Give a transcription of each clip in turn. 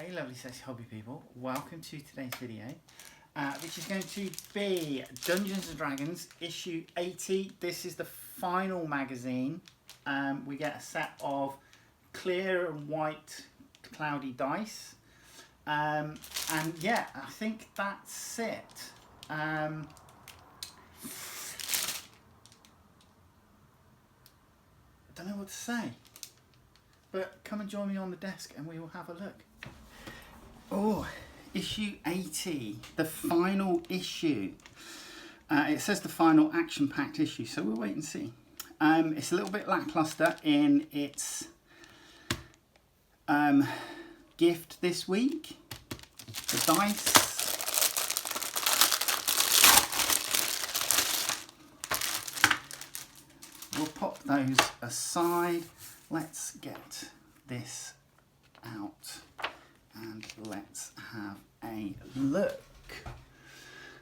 Hey lovely sexy hobby people, welcome to today's video, which is going to be Dungeons & Dragons issue 80. This is the final magazine. We get a set of clear and white cloudy dice, and yeah, I think that's it. Don't know what to say, but come and join me on the desk and we will have a look. Oh, issue 80, the final issue. It says the final action-packed issue, so we'll wait and see. It's a little bit lackluster in its gift this week. The dice. We'll pop those aside. Let's get this out. And let's have a look.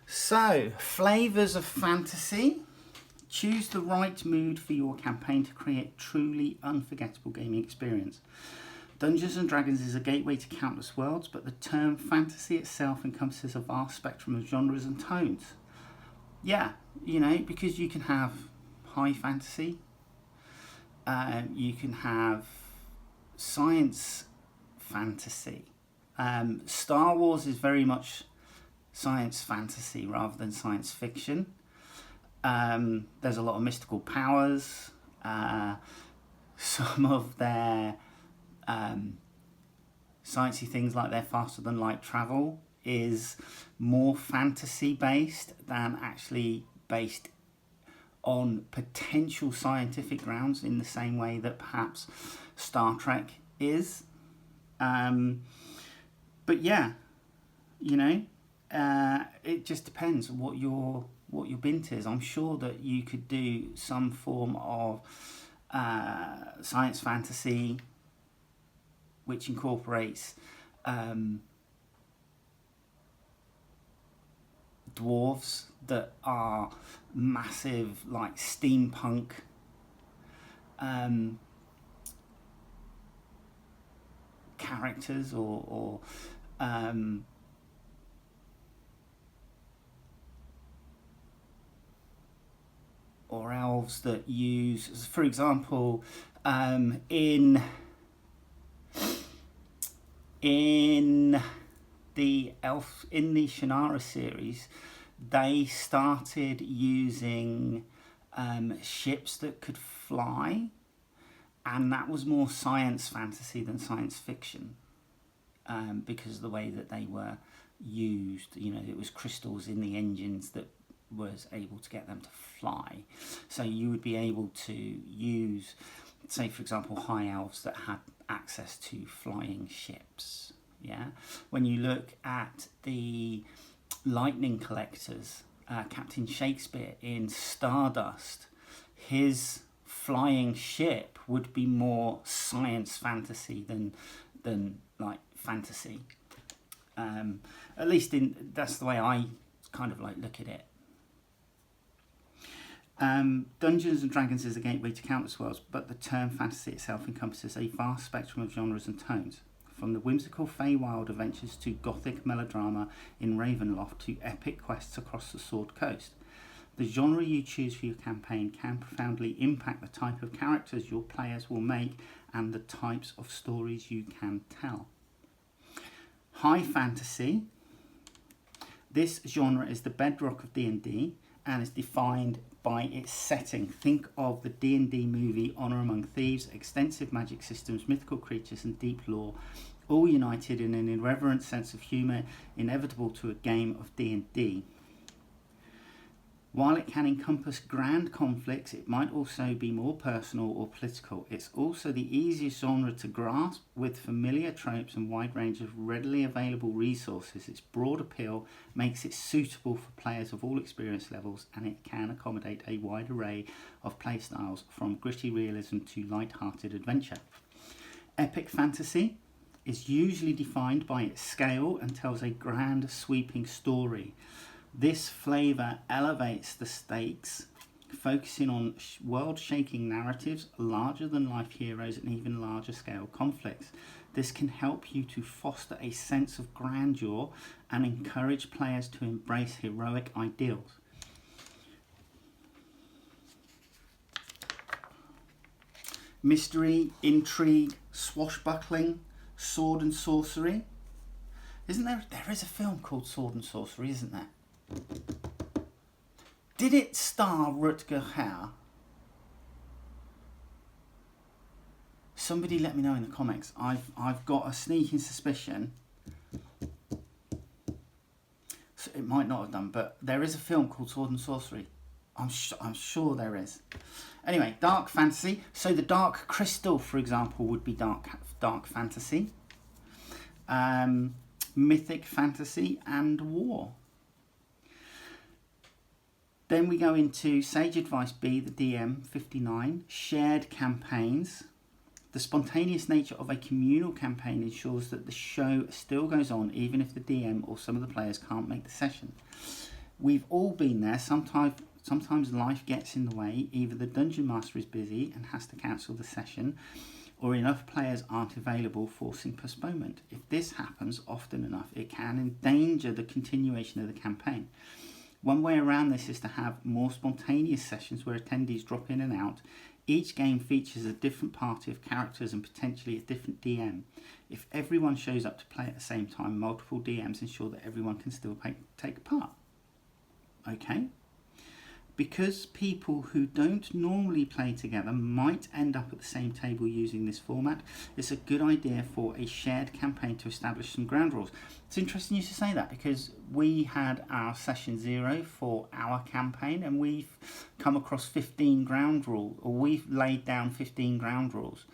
So, flavours of fantasy. Choose the right mood for your campaign to create truly unforgettable gaming experience. Dungeons & Dragons is a gateway to countless worlds, but the term fantasy itself encompasses a vast spectrum of genres and tones. Yeah, you know, because you can have high fantasy, you can have science fantasy. Star Wars is very much science fantasy rather than science fiction. There's a lot of mystical powers. Some of their sciencey things, like their faster than light travel, is more fantasy based than actually based on potential scientific grounds, in the same way that perhaps Star Trek is. But yeah, you know, it just depends what your bent is. I'm sure that you could do some form of science fantasy which incorporates dwarves that are massive, like steampunk characters, or elves that use, for example, in the Shannara series, they started using ships that could fly, and that was more science fantasy than science fiction, because of the way that they were used. You know, it was crystals in the engines that was able to get them to fly. So you would be able to use, say for example, high elves that had access to flying ships. Yeah, when you look at the lightning collectors, Captain Shakespeare in Stardust, his flying ship would be more science fantasy than like fantasy. At least that's the way I kind of like look at it. Dungeons & Dragons is a gateway to countless worlds, but the term fantasy itself encompasses a vast spectrum of genres and tones. From the whimsical Feywild adventures to gothic melodrama in Ravenloft to epic quests across the Sword Coast. The genre you choose for your campaign can profoundly impact the type of characters your players will make and the types of stories you can tell. High fantasy. This genre is the bedrock of D&D and is defined by its setting. Think of the D&D movie Honor Among Thieves, extensive magic systems, mythical creatures and deep lore, all united in an irreverent sense of humour inevitable to a game of D&D. While it can encompass grand conflicts, it might also be more personal or political. It's also the easiest genre to grasp, with familiar tropes and wide range of readily available resources. Its broad appeal makes it suitable for players of all experience levels, and it can accommodate a wide array of playstyles, from gritty realism to light-hearted adventure. Epic fantasy is usually defined by its scale and tells a grand, sweeping story. This flavour elevates the stakes focusing on world-shaking narratives, larger-than-life heroes, and even larger-scale conflicts. This can help you to foster a sense of grandeur and encourage players to embrace heroic ideals. Mystery, intrigue, swashbuckling, sword and sorcery. Isn't there? There is a film called Sword and Sorcery, isn't there? Did it star Rutger Hauer? Somebody let me know in the comments. I've got a sneaking suspicion. So it might not have done, but there is a film called Sword and Sorcery. I'm sure there is. Anyway, dark fantasy. So the Dark Crystal, for example, would be dark fantasy. Mythic fantasy and war. Then we go into Sage Advice B, the DM 59, shared campaigns. The spontaneous nature of a communal campaign ensures that the show still goes on even if the DM or some of the players can't make the session. We've all been there. Sometimes life gets in the way. Either the dungeon master is busy and has to cancel the session, or enough players aren't available, forcing postponement. If this happens often enough, it can endanger the continuation of the campaign. One way around this is to have more spontaneous sessions where attendees drop in and out. Each game features a different party of characters and potentially a different DM. If everyone shows up to play at the same time, multiple DMs ensure that everyone can still take part. Okay? Because people who don't normally play together might end up at the same table using this format, it's a good idea for a shared campaign to establish some ground rules. It's interesting you should say that, because we had our session 0 for our campaign and we've come across 15 ground rules, or we've laid down 15 ground rules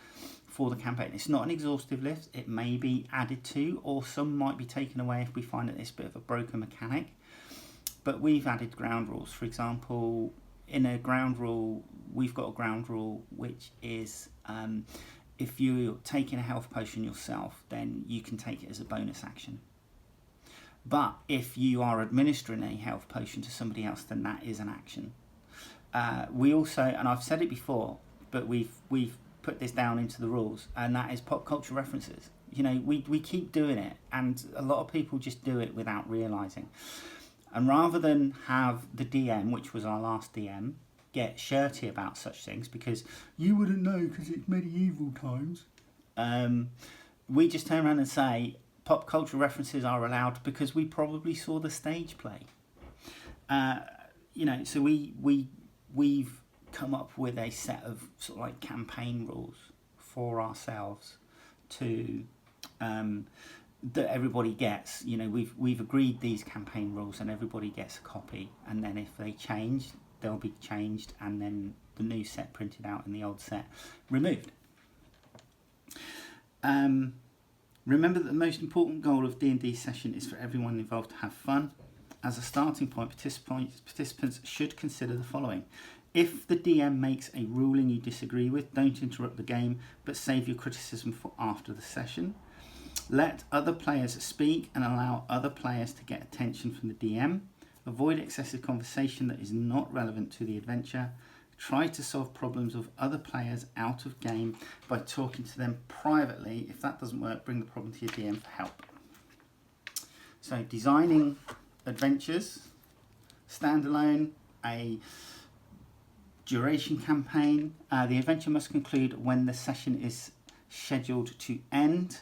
for the campaign. It's not an exhaustive list. It may be added to, or some might be taken away if we find that it's a bit of a broken mechanic. But we've added ground rules. For example, in a ground rule, we've got a ground rule which is if you're taking a health potion yourself, then you can take it as a bonus action. But if you are administering a health potion to somebody else, then that is an action. We also, and I've said it before, but we've put this down into the rules, and that is pop culture references. You know, we keep doing it, and a lot of people just do it without realising. And rather than have the DM, which was our last DM, get shirty about such things, because you wouldn't know because it's medieval times, we just turn around and say pop culture references are allowed because we probably saw the stage play. You know, so we've come up with a set of sort of like campaign rules for ourselves to that everybody gets. You know, we've agreed these campaign rules and everybody gets a copy, and then if they change, they'll be changed, and then the new set printed out and the old set removed. Remember that the most important goal of D&D session is for everyone involved to have fun. As a starting point, participants should consider the following. If the DM makes a ruling you disagree with, don't interrupt the game, but save your criticism for after the session. Let other players speak and allow other players to get attention from the DM. Avoid excessive conversation that is not relevant to the adventure. Try to solve problems of other players out of game by talking to them privately. If that doesn't work, bring the problem to your DM for help. So, designing adventures, standalone, a duration campaign. The adventure must conclude when the session is scheduled to end.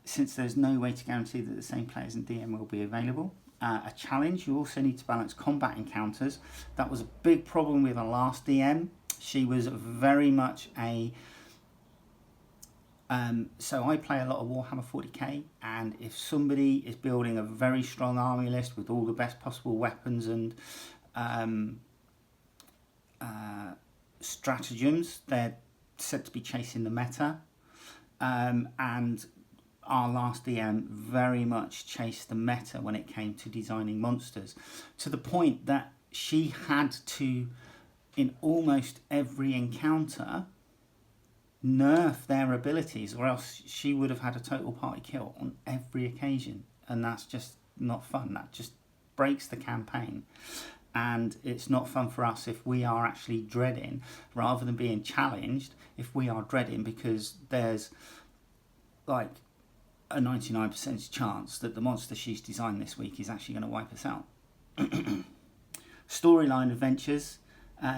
Since there's no way to guarantee that the same players and DM will be available. A challenge, you also need to balance combat encounters. That was a big problem with our last DM. She was very much a... so I play a lot of Warhammer 40k, and if somebody is building a very strong army list with all the best possible weapons and stratagems, they're said to be chasing the meta. And our last DM very much chased the meta when it came to designing monsters, to the point that she had to, in almost every encounter, nerf their abilities, or else she would have had a total party kill on every occasion, and that's just not fun. That just breaks the campaign. And it's not fun for us if we are actually dreading, rather than being challenged, if we are dreading because there's like a 99% chance that the monster she's designed this week is actually going to wipe us out. Storyline adventures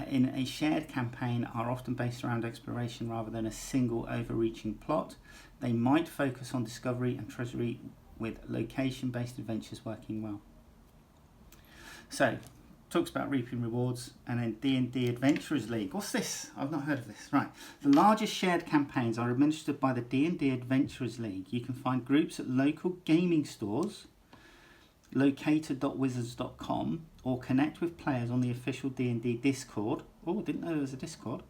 in a shared campaign are often based around exploration rather than a single overreaching plot. They might focus on discovery and treasury, with location-based adventures working well. So, talks about reaping rewards, and then D&D Adventurers League. What's this? I've not heard of this. Right. The largest shared campaigns are administered by the D&D Adventurers League. You can find groups at local gaming stores, locator.wizards.com, or connect with players on the official D&D Discord. Oh, didn't know there was a Discord.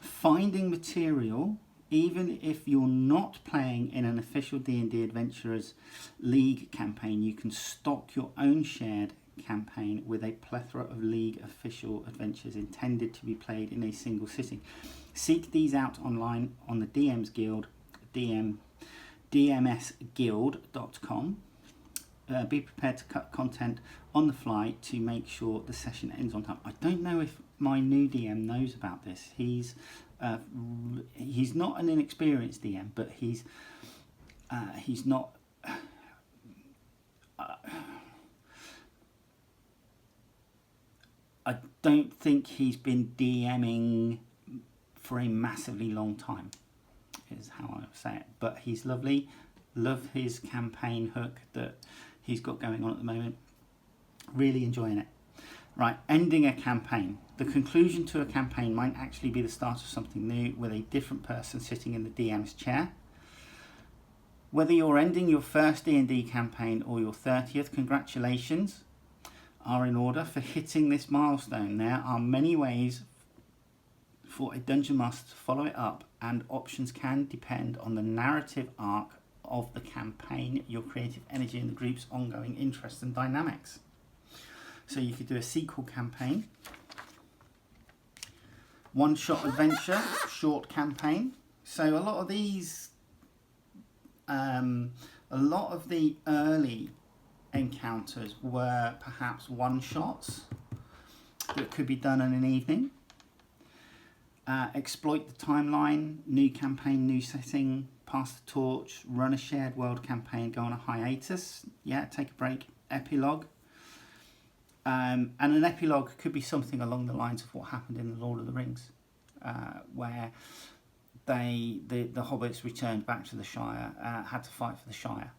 Finding material, even if you're not playing in an official D&D Adventurers League campaign, you can stock your own shared campaign with a plethora of League official adventures intended to be played in a single sitting. Seek these out online on the DM's Guild, dmsguild.com. Be prepared to cut content on the fly to make sure the session ends on time. I don't know if my new DM knows about this. He's not an inexperienced DM, but he's not. I don't think he's been DMing for a massively long time, is how I say it. But he's lovely. Love his campaign hook that he's got going on at the moment. Really enjoying it. Right, ending a campaign. The conclusion to a campaign might actually be the start of something new with a different person sitting in the DM's chair. Whether you're ending your first D&D campaign or your 30th, congratulations are in order for hitting this milestone. There are many ways for a dungeon master to follow it up, and options can depend on the narrative arc of the campaign, your creative energy, and the group's ongoing interests and dynamics. So you could do a sequel campaign, one-shot adventure, short campaign. So a lot of these, a lot of the early encounters were perhaps one-shots that could be done in an evening. Exploit the timeline, new campaign, new setting, pass the torch, run a shared world campaign, go on a hiatus, take a break, epilogue. And an epilogue could be something along the lines of what happened in The Lord of the Rings, where the hobbits returned back to the Shire, had to fight for the Shire.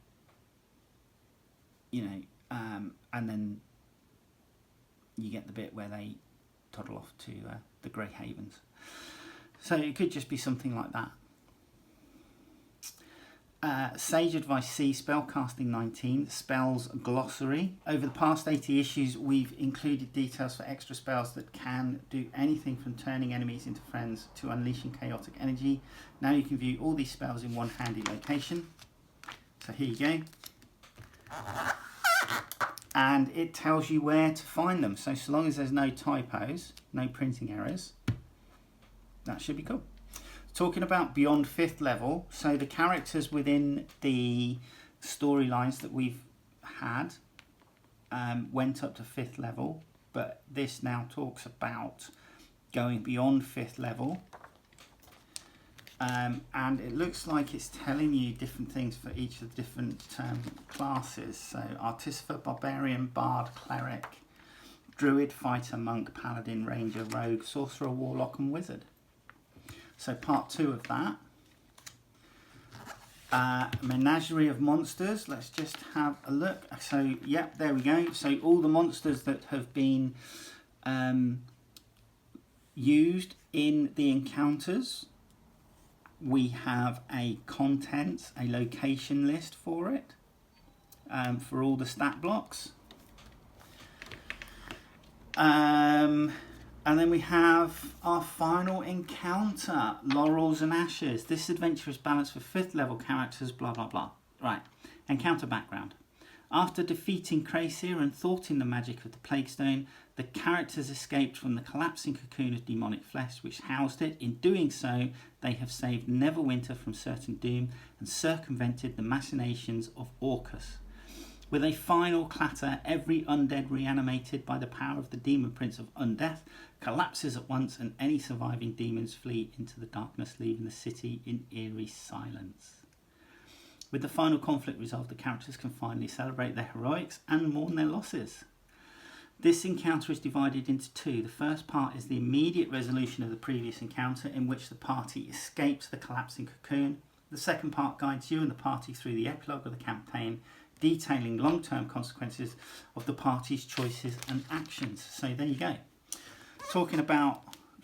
And then you get the bit where they toddle off to the Grey Havens. So it could just be something like that. Sage Advice C, Spellcasting 19, Spells Glossary. Over the past 80 issues, we've included details for extra spells that can do anything from turning enemies into friends to unleashing chaotic energy. Now you can view all these spells in one handy location. So here you go. And it tells you where to find them. So long as there's no typos, no printing errors, that should be cool. Talking about beyond 5th level, so the characters within the storylines that we've had went up to 5th level, but this now talks about going beyond 5th level. And it looks like it's telling you different things for each of the different classes. So Artificer, Barbarian, Bard, Cleric, Druid, Fighter, Monk, Paladin, Ranger, Rogue, Sorcerer, Warlock and Wizard. So part 2 of that. Menagerie of Monsters. Let's just have a look. So, yep, there we go. So all the monsters that have been used in the encounters. We have a contents, a location list for it, for all the stat blocks. And then we have our final encounter, Laurels and Ashes. This adventure is balanced for 5th level characters, blah, blah, blah. Right, encounter background. After defeating Kraesir and thwarting the magic of the Plague Stone, the characters escaped from the collapsing cocoon of demonic flesh which housed it. In doing so, they have saved Neverwinter from certain doom and circumvented the machinations of Orcus. With a final clatter, every undead reanimated by the power of the demon prince of undeath collapses at once, and any surviving demons flee into the darkness, leaving the city in eerie silence. With the final conflict resolved, the characters can finally celebrate their heroics and mourn their losses. This encounter is divided into two. The first part is the immediate resolution of the previous encounter, in which the party escapes the collapsing cocoon. The second part guides you and the party through the epilogue of the campaign, detailing long-term consequences of the party's choices and actions. So there you go. Talking about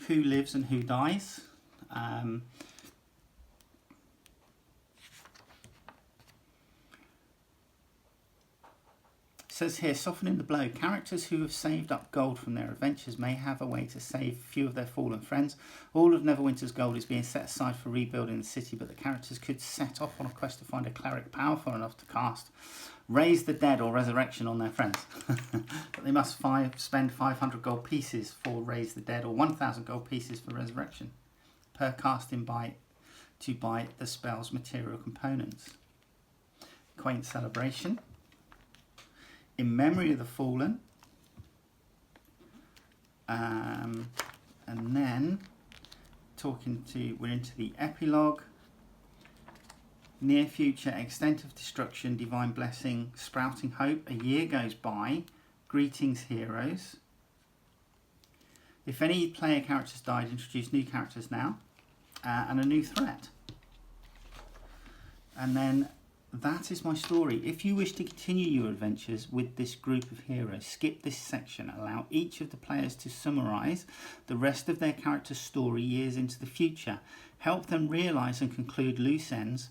who lives and who dies. It says here, softening the blow. Characters who have saved up gold from their adventures may have a way to save a few of their fallen friends. All of Neverwinter's gold is being set aside for rebuilding the city, but the characters could set off on a quest to find a cleric powerful enough to cast Raise the Dead or Resurrection on their friends. But they must spend 500 gold pieces for Raise the Dead or 1,000 gold pieces for Resurrection per casting to buy the spell's material components. Quaint celebration. In memory of the fallen. And then we're into the epilogue. Near future, extent of destruction, divine blessing, sprouting hope. A year goes by. Greetings, heroes. If any player characters died, introduce new characters now. And a new threat. And then that is my story. If you wish to continue your adventures with this group of heroes, skip this section. Allow each of the players to summarise the rest of their character's story years into the future. Help them realise and conclude loose ends,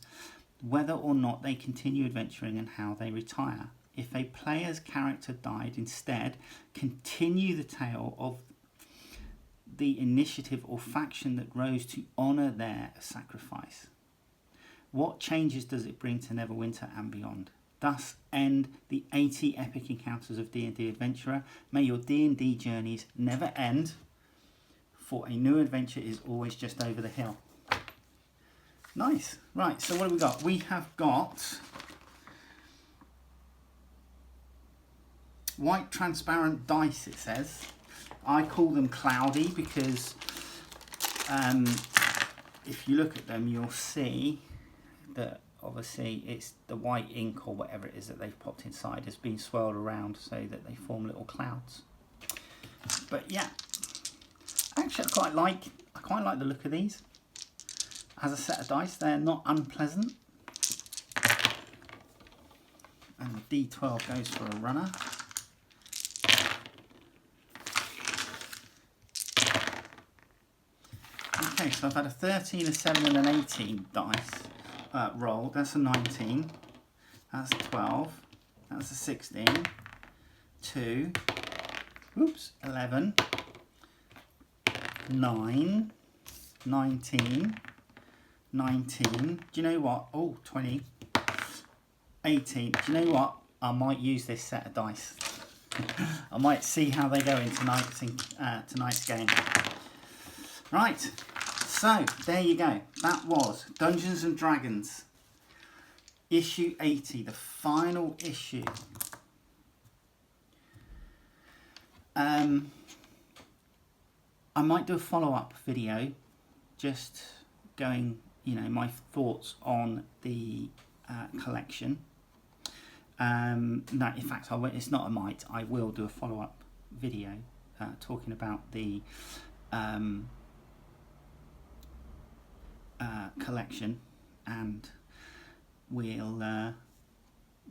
whether or not they continue adventuring and how they retire. If a player's character died, instead, continue the tale of the initiative or faction that grows to honour their sacrifice. What changes does it bring to Neverwinter and beyond? Thus end the 80 epic encounters of D&D Adventurer. May your D&D journeys never end, for a new adventure is always just over the hill. Nice. Right, so what have we got? We have got white transparent dice, it says. I call them cloudy because if you look at them, you'll see that obviously it's the white ink or whatever it is that they've popped inside has been swirled around so that they form little clouds. But yeah, actually I quite like the look of these as a set of dice. They're not unpleasant. And the D12 goes for a runner. Okay, so I've had a 13, a 7 and an 18 dice roll. That's a 19. That's a 12. That's a 16. 2. Oops. 11. 9. 19. 19. Do you know what? Oh, 20. 18. Do you know what? I might use this set of dice. I might see how they go in tonight's game. Right. So, there you go. That was Dungeons and Dragons, issue 80, the final issue. I might do a follow-up video, just going, my thoughts on the collection. No, in fact, it's not a might. I will do a follow-up video talking about the collection, and we'll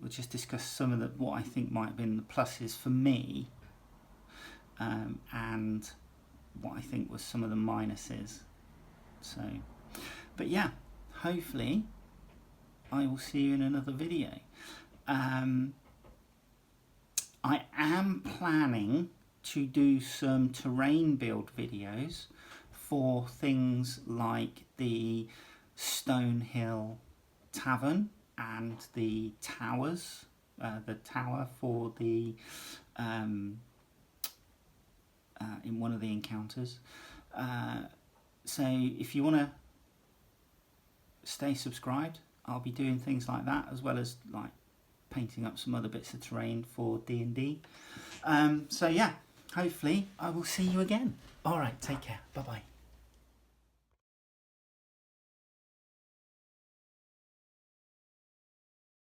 just discuss some of what I think might have been the pluses for me, and what I think was some of the minuses. So, but yeah, hopefully I will see you in another video. I am planning to do some terrain build videos for things like the Stonehill Tavern and the towers, the tower for the in one of the encounters. So if you want to stay subscribed, I'll be doing things like that, as well as like painting up some other bits of terrain for D&D. So yeah, hopefully I will see you again. All right, take care. Bye-bye.